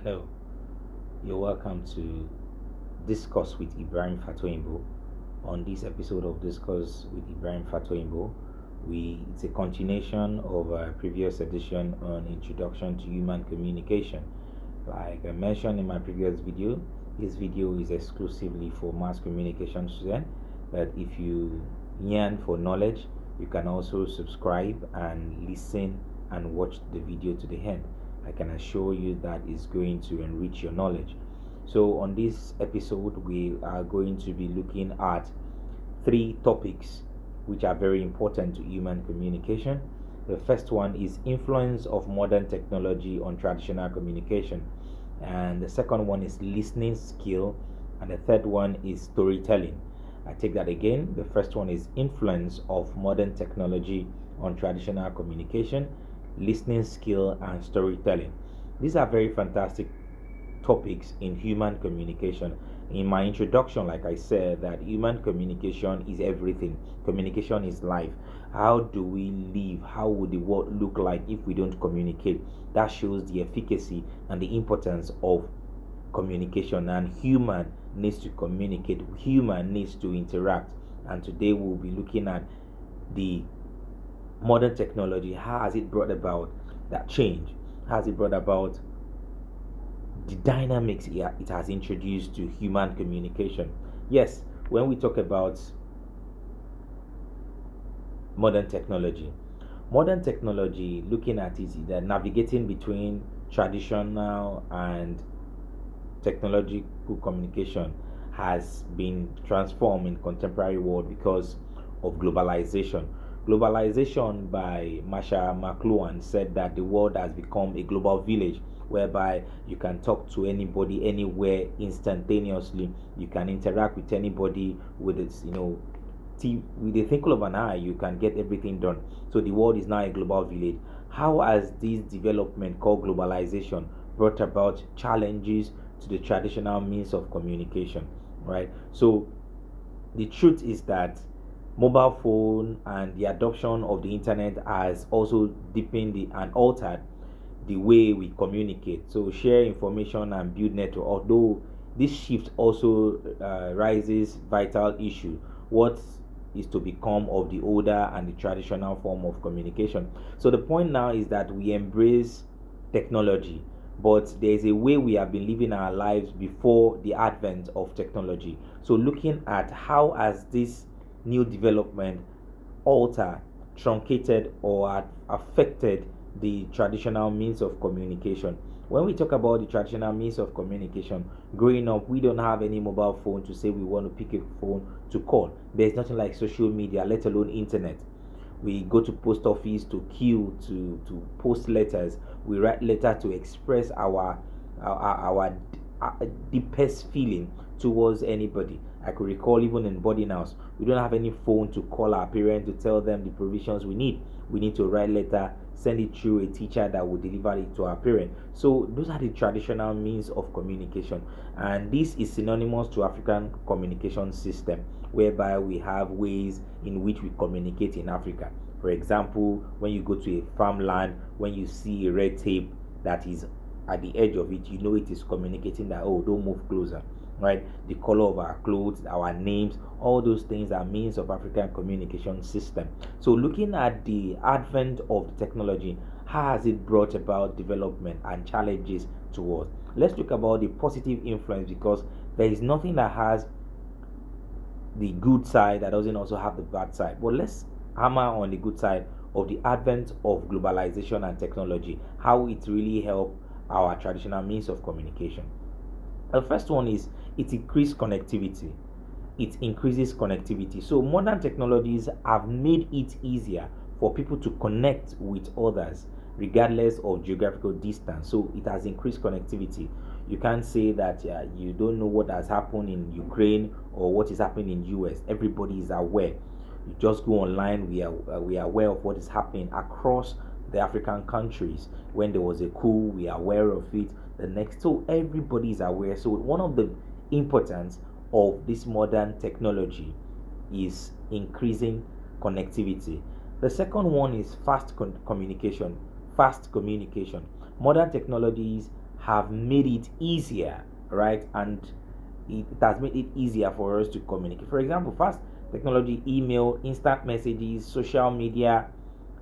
Hello, you're welcome to Discuss with Ibrahim Fatoyinbo. On this episode of Discuss with Ibrahim Fatoyinbo, it's a continuation of a previous edition on Introduction to Human Communication. Like I mentioned in my previous video, this video is exclusively for mass communication students, but if you yearn for knowledge, you can also subscribe and listen and watch the video to the end. I can assure you that it's going to enrich your knowledge. So, on this episode, we are going to be looking at three topics which are very important to human communication. The first one is influence of modern technology on traditional communication, and the second one is listening skill, and the third one is storytelling. I take that again. The first one is influence of modern technology on traditional communication, listening skill, and storytelling. These are very fantastic topics in human communication. In my introduction, like I said, that human communication is everything. Communication is life. How do we live? How would the world look like if we don't communicate? That shows the efficacy and the importance of communication. And human needs to communicate. Human needs to interact. And today we'll be looking at the modern technology. How has it brought about that change? How has it brought about the dynamics it has introduced to human communication? Yes, when we talk about modern technology, looking at it, the navigating between traditional and technological communication has been transformed in contemporary world because of globalization. Globalization by Marshall McLuhan said that the world has become a global village whereby you can talk to anybody anywhere instantaneously. You can interact with anybody with its, with the twinkle of an eye. You can get everything done. So the world is now a global village. How has this development called globalization brought about challenges to the traditional means of communication? Right. So the truth is that mobile phone and the adoption of the internet has also deepened and altered the way we communicate. So share information and build network. Although this shift also raises vital issue. What is to become of the older and the traditional form of communication? So the point now is that we embrace technology, but there is a way we have been living our lives before the advent of technology. So looking at how has this new development altered, truncated, or affected the traditional means of communication. When we talk about the traditional means of communication, growing up, we don't have any mobile phone to say we want to pick a phone to call. There's nothing like social media, let alone internet. We go to post office to queue to post letters. We write letter to express our deepest feeling towards anybody. I could recall even in boarding house, we don't have any phone to call our parents to tell them the provisions we need. We need to write letter, send it through a teacher that will deliver it to our parent. So those are the traditional means of communication, and this is synonymous to African communication system, whereby we have ways in which we communicate in Africa. For example, when you go to a farmland, when you see a red tape that is at the edge of it, you know it is communicating that, oh, don't move closer. Right? The color of our clothes, our names, all those things are means of African communication system. So looking at the advent of the technology, how has it brought about development and challenges to us? Let's look about the positive influence, because there is nothing that has the good side that doesn't also have the bad side. But let's hammer on the good side of the advent of globalization and technology, how it really helped our traditional means of communication. The first one is it increases connectivity. It increases connectivity. So modern technologies have made it easier for people to connect with others regardless of geographical distance. So it has increased connectivity. You can't say that you don't know what has happened in Ukraine or what is happening in US. Everybody is aware. You just go online. We are aware of what is happening across the African countries. When there was a coup, we are aware of it. The next, so everybody is aware. So one of the importance of this modern technology is increasing connectivity. The second one is fast communication. Modern technologies have made it easier, right? And it has made it easier for us to communicate. For example, fast technology, email, instant messages, social media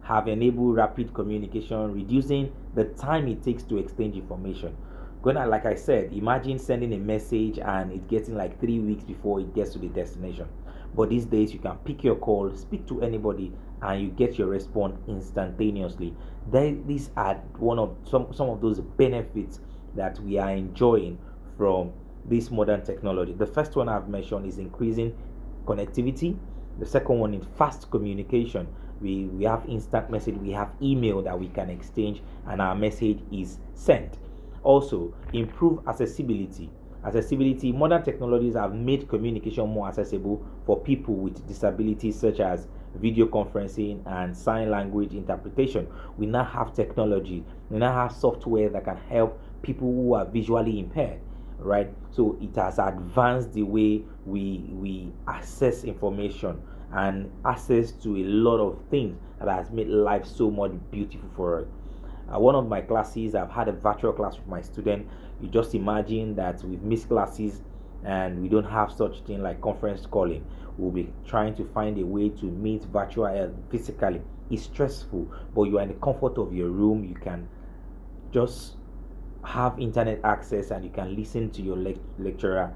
have enabled rapid communication, reducing the time it takes to exchange information. Gonna, like I said, imagine sending a message and it getting like 3 weeks before it gets to the destination. But these days, you can pick your call, speak to anybody, and you get your response instantaneously. These are one of some of those benefits that we are enjoying from this modern technology. The first one I've mentioned is increasing connectivity. The second one is fast communication. We have instant message, we have email that we can exchange, and our message is sent. Also, improve accessibility. Accessibility, modern technologies have made communication more accessible for people with disabilities, such as video conferencing and sign language interpretation. We now have technology, we now have software that can help people who are visually impaired, right? So it has advanced the way we access information and access to a lot of things that has made life so much beautiful for us. One of my classes, I've had a virtual class with my student. You just imagine that we've missed classes and we don't have such thing like conference calling. We'll be trying to find a way to meet virtual physically. It's stressful, but you are in the comfort of your room. You can just have internet access and you can listen to your lecturer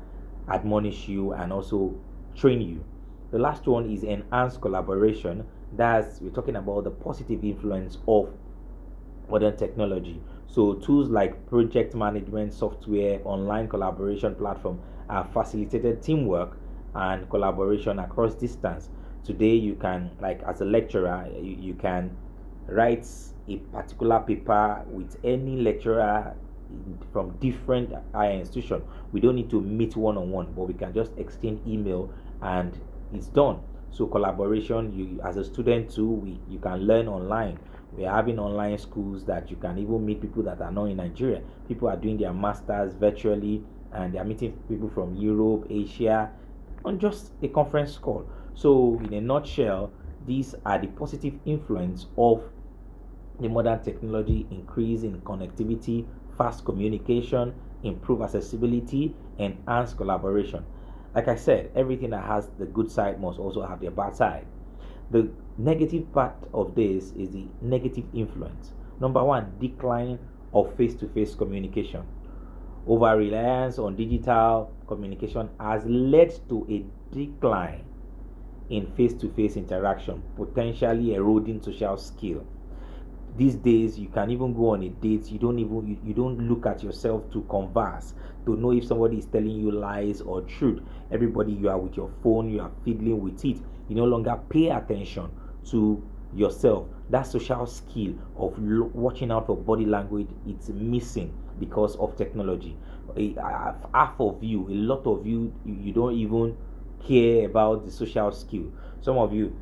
admonish you and also train you. The last one is enhanced collaboration. That's, we're talking about the positive influence of modern technology. So tools like project management software, online collaboration platform have facilitated teamwork and collaboration across distance. Today you can, like as a lecturer, you can write a particular paper with any lecturer from different higher institution. We don't need to meet one on one, but we can just exchange email and it's done. So collaboration, you as a student too, you can learn online. We are having online schools that you can even meet people that are not in Nigeria. People are doing their masters virtually and they are meeting people from Europe, Asia on just a conference call. So in a nutshell, these are the positive influence of the modern technology: increase in connectivity, fast communication, improve accessibility, enhance collaboration. Like I said, everything that has the good side must also have the bad side. The negative part of this is the negative influence. Number one, decline of face to face communication. Over reliance on digital communication has led to a decline in face to face interaction, potentially eroding social skill. These days you can even go on a date, you don't look at yourself to converse to know if somebody is telling you lies or truth. Everybody, you are with your phone, you are fiddling with it. You no longer pay attention to yourself. That social skill of watching out for body language, it's missing because of technology. Half of you, a lot of you, you don't even care about the social skill. Some of you,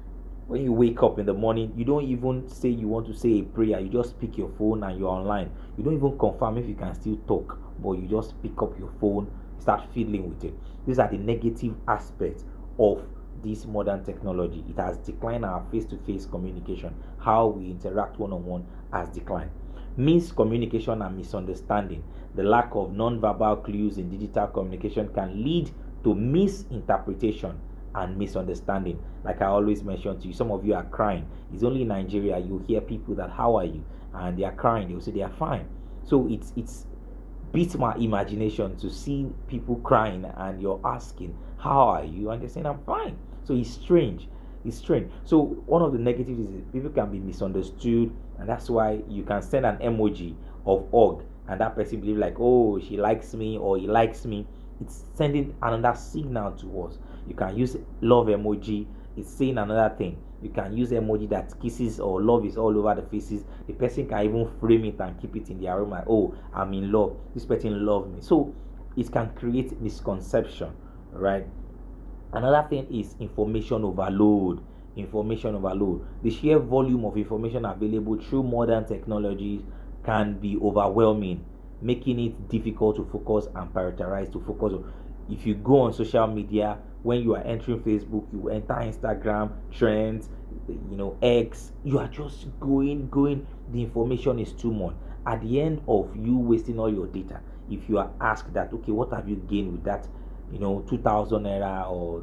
when you wake up in the morning, you don't even say you want to say a prayer. You just pick your phone and you're online. You don't even confirm if you can still talk, but you just pick up your phone, start fiddling with it. These are the negative aspects of this modern technology. It has declined our face-to-face communication. How we interact one-on-one has declined. Miscommunication and misunderstanding. The lack of non-verbal clues in digital communication can lead to misinterpretation and misunderstanding. Like I always mention to you, some of you are crying. It's only in Nigeria you hear people that how are you, and they are crying. They will say they are fine. So it's beats my imagination to see people crying and you're asking how are you, and they're saying I'm fine. So it's strange. It's strange. So one of the negatives is people can be misunderstood, and that's why you can send an emoji of hug, and that person believe like, oh, she likes me or he likes me. It's sending another signal to us. You can use love emoji, it's saying another thing. You can use emoji that kisses or love is all over the faces. The person can even frame it and keep it in their room like, oh, I'm in love, this person loves me. So it can create misconception, right? Another thing is information overload. Information overload. The sheer volume of information available through modern technologies can be overwhelming, making it difficult to focus and prioritize. To focus on, if you go on social media, when you are entering Facebook, you enter Instagram trends, X, you are just going. The information is too much, At the end of you wasting all your data, if you are asked that, okay, what have you gained with that, 2,000 naira or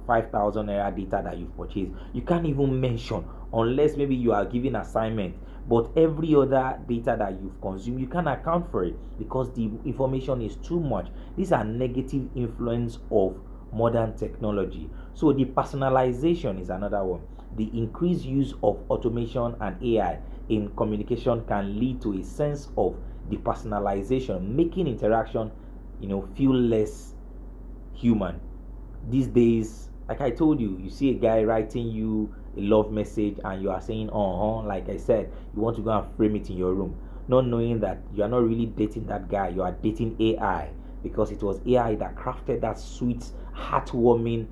5,000 naira data that you've purchased, you can't even mention, unless maybe you are giving assignment. But every other data that you've consumed, you can't account for it because the information is too much. These are negative influence of modern technology. So the personalization is another one. The increased use of automation and AI in communication can lead to a sense of depersonalization, making interaction, feel less human. These days, like I told you, you see a guy writing you a love message and you are saying, like I said, you want to go and frame it in your room, not knowing that you are not really dating that guy, you are dating AI, because it was AI that crafted that sweet, heartwarming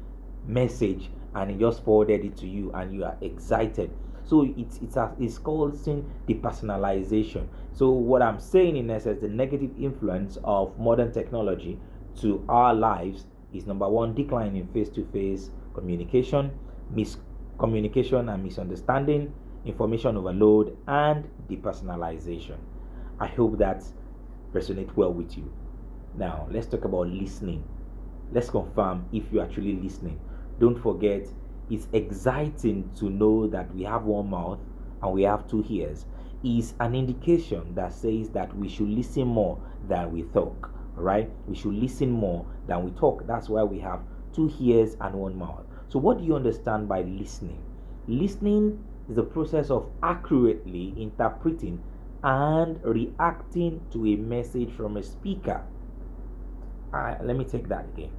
message and it just forwarded it to you and you are excited. So it's called sin depersonalization. So what I'm saying in essence, the negative influence of modern technology to our lives is: number one, decline in face-to-face communication, miscommunication and misunderstanding, information overload, and depersonalization. I hope that resonates well with you. Now let's talk about listening. Let's confirm if you're actually listening. Don't forget, it's exciting to know that we have one mouth and we have two ears. Is an indication that says that we should listen more than we talk. Right? We should listen more than we talk. That's why we have two ears and one mouth. So, what do you understand by listening? Listening is the process of accurately interpreting and reacting to a message from a speaker. Let me take that again.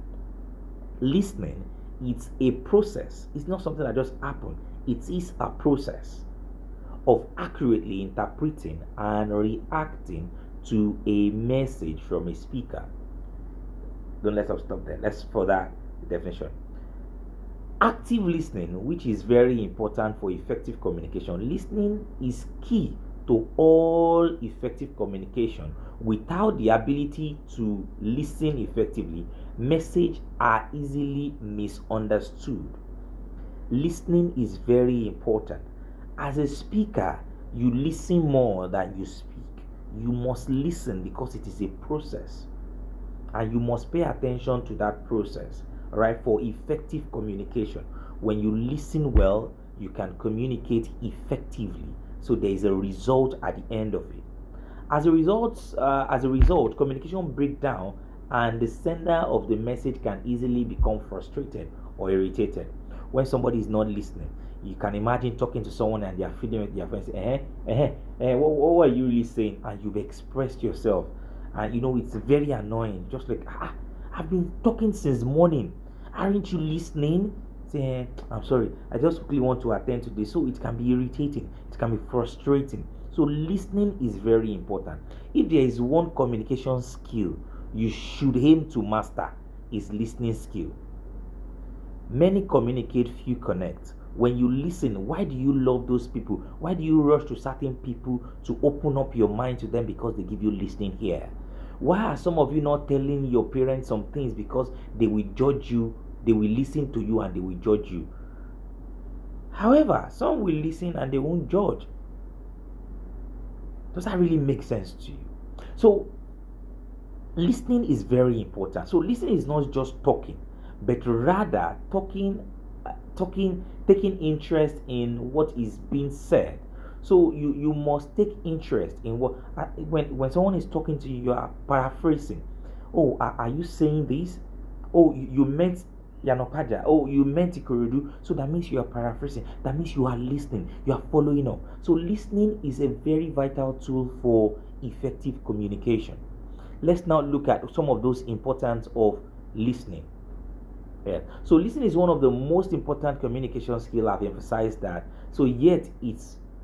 Listening, it's a process. It's not something that just happened. It is a process of accurately interpreting and reacting to a message from a speaker. Don't let us stop there. Let's further the definition. Active listening, which is very important for effective communication. Listening is key to all effective communication. Without the ability to listen effectively, messages are easily misunderstood. Listening is very important. As a speaker, you listen more than you speak. You must listen because it is a process and you must pay attention to that process, right, for effective communication. When you listen well, you can communicate effectively, so there is a result at the end of it. As a result, communication breaks down and the sender of the message can easily become frustrated or irritated when somebody is not listening. You can imagine talking to someone and they are feeling with their friends, what are you really saying? And you've expressed yourself. And it's very annoying. Just like, I've been talking since morning. Aren't you listening? Saying, I'm sorry, I just quickly want to attend to this. So it can be irritating, it can be frustrating. So listening is very important. If there is one communication skill you should aim to master, is listening skill. Many communicate, few connect. When you listen, why do you love those people? Why do you rush to certain people to open up your mind to them? Because they give you listening here. Why are some of you not telling your parents some things? Because they will judge you, they will listen to you and they will judge you. However, some will listen and they won't judge. Does that really make sense to you? So listening is very important. So listening is not just talking, but rather taking interest in what is being said. So you must take interest in what when someone is talking to you, you are paraphrasing. Oh, are you saying this? Oh, you meant Yanopaja. Oh, you meant Ikorodu. So that means you are paraphrasing. That means you are listening. You are following up. So listening is a very vital tool for effective communication. Let's now look at some of those importance of listening. Yeah. So listening is one of the most important communication skill. I've emphasized that. So yet it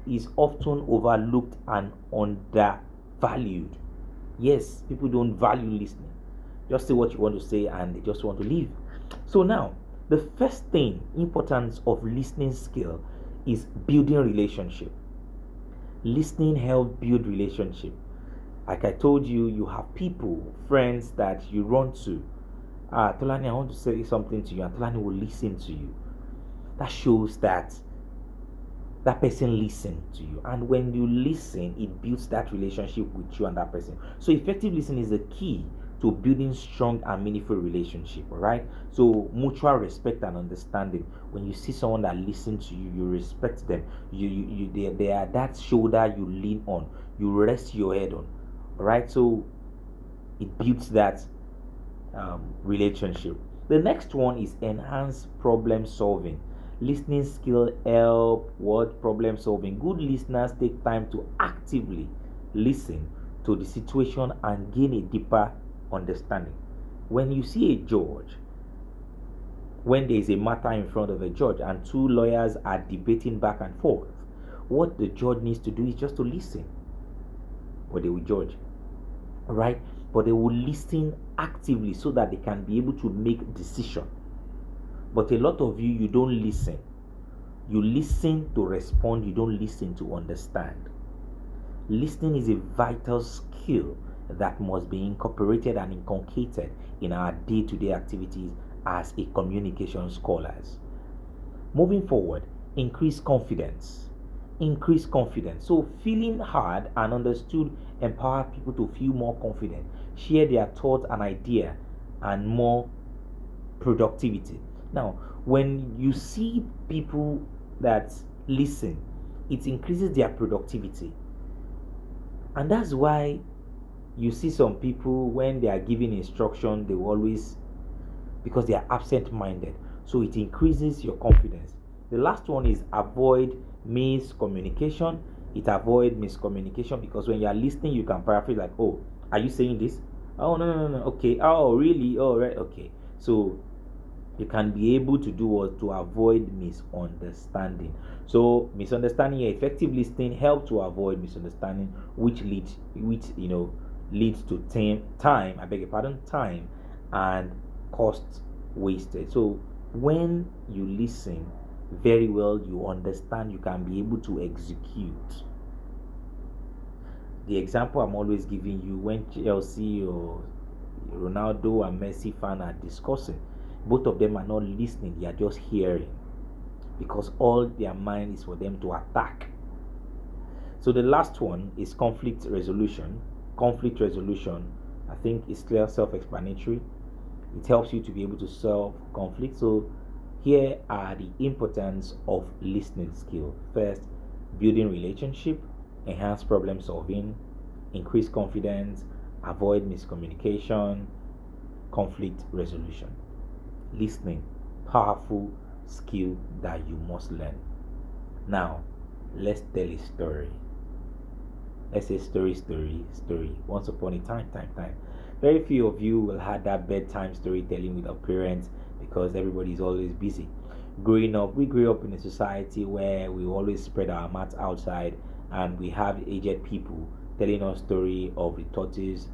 is often overlooked and undervalued. Yes, people don't value listening. Just say what you want to say and they just want to leave. So now, the first thing, importance of listening skill is building relationship. Listening helps build relationship. Like I told you, you have people, friends that you run to. Tolani, I want to say something to you, and Tolani will listen to you. That shows that that person listen to you, and when you listen, it builds that relationship with you and that person. So effective listening is the key to building strong and meaningful relationship. All right, so mutual respect and understanding. When you see someone that listens to you, you respect them. They are that shoulder you lean on, you rest your head on. All right, so it builds that relationship. The next one is enhance problem solving. Listening skill help what problem solving. Good listeners take time to actively listen to the situation and gain a deeper understanding. When you see a judge, when there is a matter in front of a judge and two lawyers are debating back and forth, what the judge needs to do is just to listen, or they will judge, right? But they will listen actively so that they can be able to make decision. But a lot of you don't listen. You listen to respond, you don't listen to understand. Listening is a vital skill that must be incorporated and inculcated in our day-to-day activities as a communication scholars. Moving forward, increase confidence. Increase confidence. So feeling heard and understood empower people to feel more confident, share their thoughts and idea, and more productivity. Now, when you see people that listen, it increases their productivity. And that's why you see some people when they are giving instruction, they will always, because they are absent minded. So it increases your confidence. The last one is avoid miscommunication. It avoid miscommunication because when you are listening, you can paraphrase like, "Oh, are you saying this? Oh, no, no, no, no. Okay. Oh, really? Oh, right. Okay." So you can be able to do what to avoid misunderstanding. So misunderstanding, effective listening help to avoid misunderstanding, which leads to time. I beg your pardon, time and cost wasted. So when you listen very well, you understand, you can be able to execute. The example I'm always giving you, when Chelsea or Ronaldo and Messi fan are discussing, both of them are not listening, they are just hearing because all their mind is for them to attack. So the last one is conflict resolution. Conflict resolution, I think, is clear, self-explanatory. It helps you to be able to solve conflict. So here are the importance of listening skill. First, building relationship, enhance problem solving, increase confidence, avoid miscommunication, conflict resolution. Listening, powerful skill that you must learn. Now, let's tell a story. Let's say story. Once upon a time. Very few of you will have that bedtime storytelling with our parents because everybody is always busy. Growing up, we grew up in a society where we always spread our mats outside and we have aged people telling us story of the tortoise,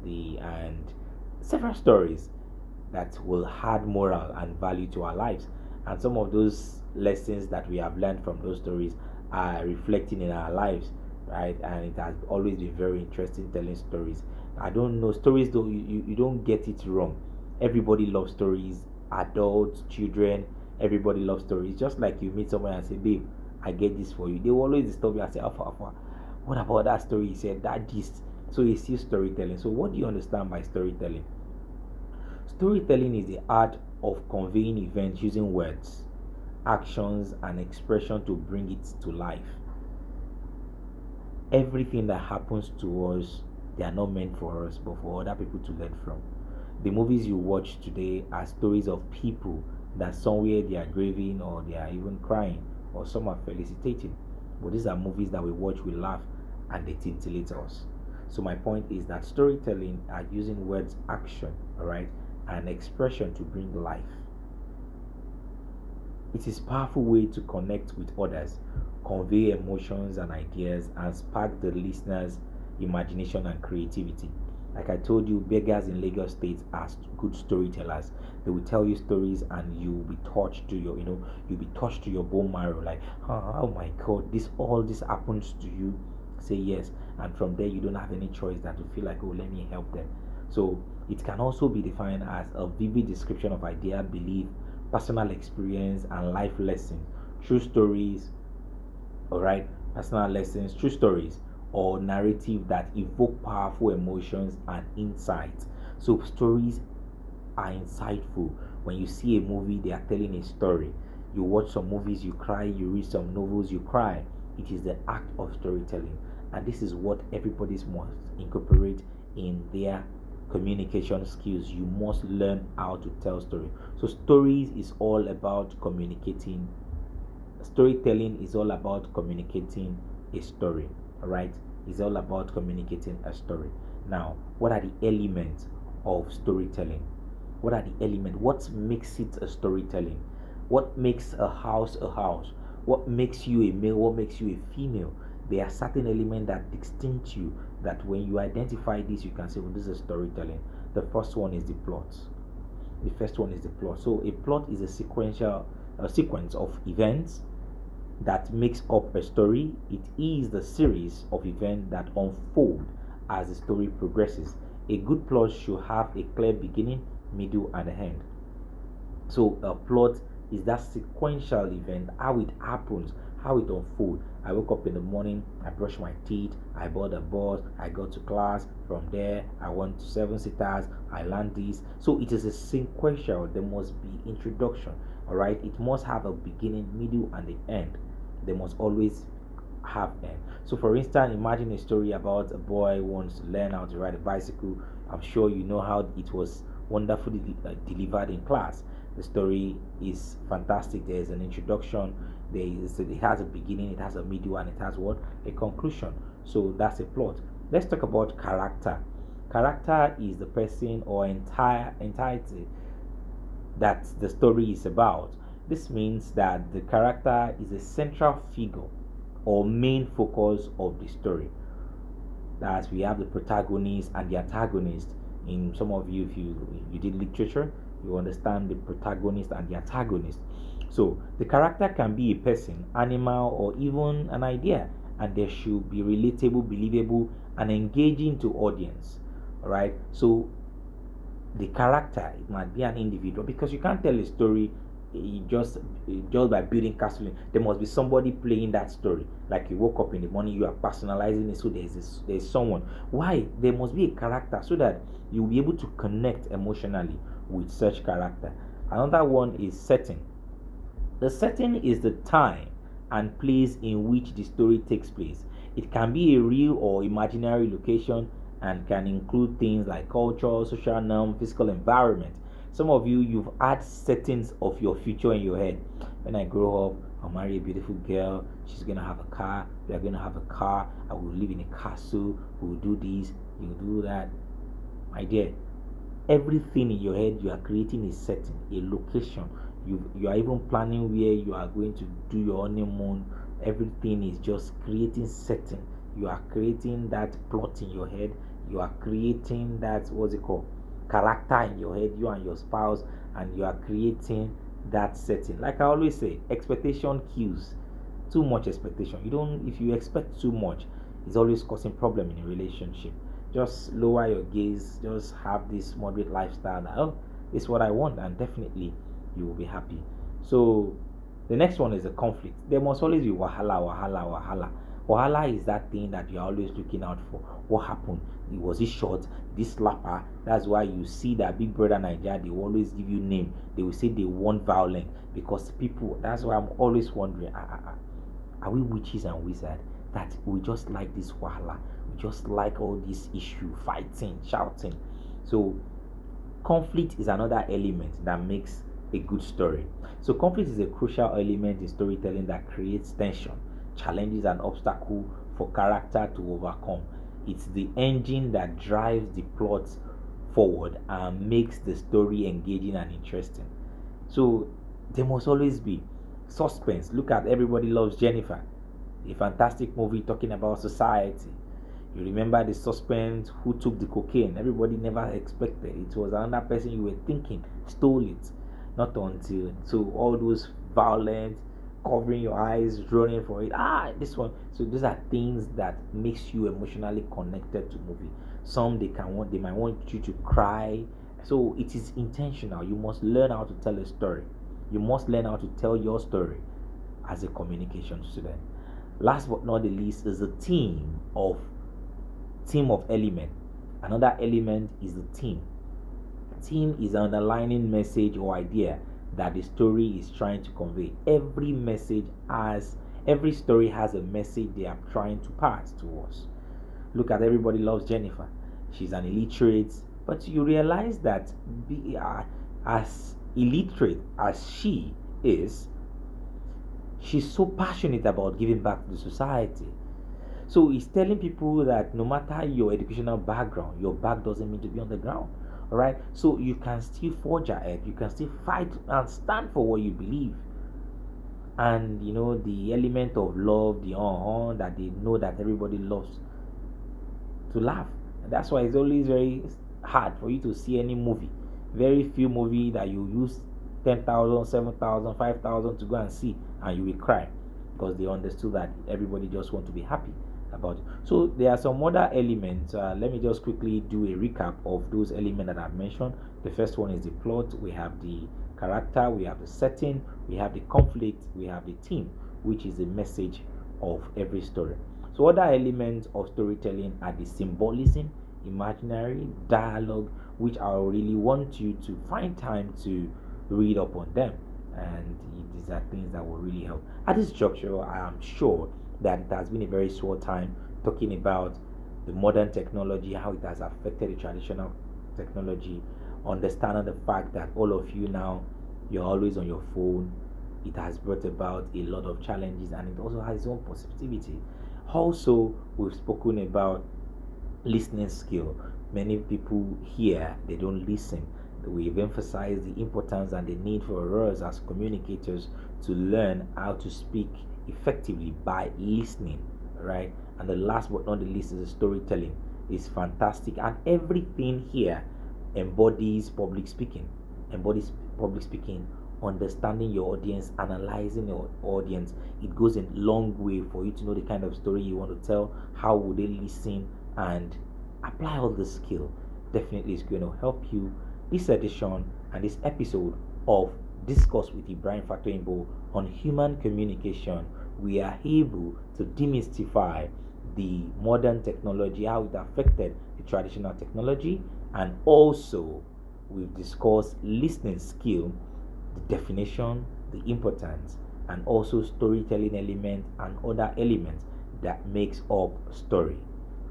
and several stories that will add moral and value to our lives. And some of those lessons that we have learned from those stories are reflecting in our lives, right? And it has always been very interesting telling stories. I don't know, stories though, you don't get it wrong. Everybody loves stories, adults, children, everybody loves stories. Just like you meet someone and say, "Babe, I get this for you." They will always disturb you and say, "Alpha, Alpha, what about that story?" He said that this. So it's still storytelling. So what do you understand by storytelling? Storytelling is the art of conveying events using words, actions, and expression to bring it to life. Everything that happens to us, they are not meant for us, but for other people to learn from. The movies you watch today are stories of people that somewhere they are grieving or they are even crying or some are felicitating. But these are movies that we watch, we laugh, and they titillate us. So my point is that storytelling are using words, action, alright, and expression to bring life. It is a powerful way to connect with others, convey emotions and ideas, and spark the listener's imagination and creativity. Like I told you, beggars in Lagos State are good storytellers. They will tell you stories, and you'll be touched to you'll be touched to your bone marrow. Like, oh my God, all this happens to you. Say yes, and from there you don't have any choice than to feel like, oh, let me help them. So it can also be defined as a vivid description of idea, belief, personal experience, and life lessons. True stories All right, personal lessons, true stories, or narrative that evoke powerful emotions and insights. So stories are insightful. When you see a movie, they are telling a story. You watch some movies, you cry. You read some novels, you cry. It is the act of storytelling, and this is what everybody must incorporate in their communication skills. You must learn how to tell story. So stories is all about communicating. Storytelling is all about communicating a story. All right, it's all about communicating a story. Now, what are the elements of storytelling? What are the elements? What makes it a storytelling? What makes a house a house? What makes you a male? What makes you a female? There are certain elements that distinct you, that when you identify this, you can say, well, this is storytelling. The first one is the plot. The first one is the plot. So a plot is a sequence of events that makes up a story. It is the series of events that unfold as the story progresses. A good plot should have a clear beginning, middle, and end. So a plot is that sequential event, how it happens, how it unfolds. I woke up in the morning, I brushed my teeth, I bought a bus, I got to class. From there, I went to seven sitters, I learned this. So it is a sequential. There must be introduction. All right, it must have a beginning, middle, and the end. They must always have end. So, for instance, imagine a story about a boy who wants to learn how to ride a bicycle. I'm sure you know how it was wonderfully delivered in class. The story is fantastic. There is an introduction. It has a beginning, it has a middle, and it has what, a conclusion. So that's a plot. Let's talk about character. Character is the person or entire entirety that the story is about. This means that the character is a central figure or main focus of the story. That we have the protagonist and the antagonist. In some of you, if you did literature, you understand the protagonist and the antagonist. So the character can be a person, animal, or even an idea, and they should be relatable, believable, and engaging to audience. All right. So the character, it might be an individual, because you can't tell a story just by building castle. There must be somebody playing that story. Like you woke up in the morning, you are personalizing it, so there's someone. Why? There must be a character so that you'll be able to connect emotionally with such character. Another one is setting. The setting is the time and place in which the story takes place. It can be a real or imaginary location and can include things like culture, social norm, physical environment. Some of you, you've had settings of your future in your head. When I grow up, I'll marry a beautiful girl. She's gonna have a car. We are gonna have a car. I will live in a castle. We will do this. You will do that. My dear, everything in your head, you are creating a setting, a location. You are even planning where you are going to do your honeymoon. Everything is just creating setting. You are creating that plot in your head. You are creating that, what's it called, character in your head, you and your spouse, and you are creating that setting. Like I always say, expectation kills. Too much expectation, you don't, if you expect too much, it's always causing problem in a relationship. Just lower your gaze, just have this moderate lifestyle that, oh, this is what I want, and definitely you will be happy. So the next one is a conflict. There must always be wahala. Wahala is that thing that you're always looking out for. What happened? Was it short? This slapper? That's why you see that Big Brother Nigeria, they always give you name. They will say they want violence because people. That's why I'm always wondering, are we witches and wizards that we just like this wahala? We just like all this issue, fighting, shouting. So conflict is another element that makes a good story. So conflict is a crucial element in storytelling that creates tension, challenges, and obstacle for character to overcome. It's the engine that drives the plot forward and makes the story engaging and interesting. So there must always be suspense. Look at Everybody Loves Jennifer, a fantastic movie talking about society. You remember the suspense, who took the cocaine? Everybody never expected. It was another person you were thinking stole it. Not until, so all those violent, covering your eyes, running for it. This one. So those are things that makes you emotionally connected to movie. Some they might want you to cry. So it is intentional. You must learn how to tell a story. You must learn how to tell your story as a communication student. Last but not the least is the theme of element. Another element is the theme. Theme is an underlining message or idea that the story is trying to convey. Every story has a message they are trying to pass to us. Look at Everybody Loves Jennifer. She's an illiterate, but you realize that as illiterate as she is, she's so passionate about giving back to the society. So he's telling people that no matter your educational background, your back doesn't mean to be on the ground. All right. So you can still forge ahead. You can still fight and stand for what you believe. And the element of love, the that they know that everybody loves to laugh. And that's why it's always very hard for you to see any movie. Very few movie that you use 10,000, 7,000, 5,000 to go and see, and you will cry because they understood that everybody just want to be happy about it. So there are some other elements. Let me just quickly do a recap of those elements that I've mentioned. The first one is the plot. We have the character, we have the setting, we have the conflict, we have the theme, which is the message of every story. So other elements of storytelling are the symbolism, imaginary, dialogue, which I really want you to find time to read up on them. And these are things that will really help. At this juncture, I am sure that it has been a very short time talking about the modern technology, how it has affected the traditional technology, understanding the fact that all of you now, you're always on your phone. It has brought about a lot of challenges, and it also has its own positivity. Also, we've spoken about listening skill. Many people here, they don't listen. We've emphasized the importance and the need for us as communicators to learn how to speak effectively by listening, right? And the last but not the least is the storytelling. It's fantastic, and everything here embodies public speaking, understanding your audience, analyzing your audience. It goes a long way for you to know the kind of story you want to tell, how would they listen, and apply all the skill. Definitely is going to help you. This edition and this episode of Discuss with Ibrahim Fatoimbo on human communication, we are able to demystify the modern technology, how it affected the traditional technology, and also we've discussed listening skill, the definition, the importance, and also storytelling element and other elements that makes up story.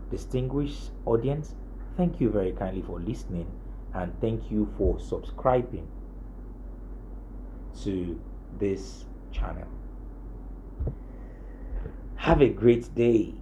Distinguished audience, thank you very kindly for listening, and thank you for subscribing to this channel. Have a great day.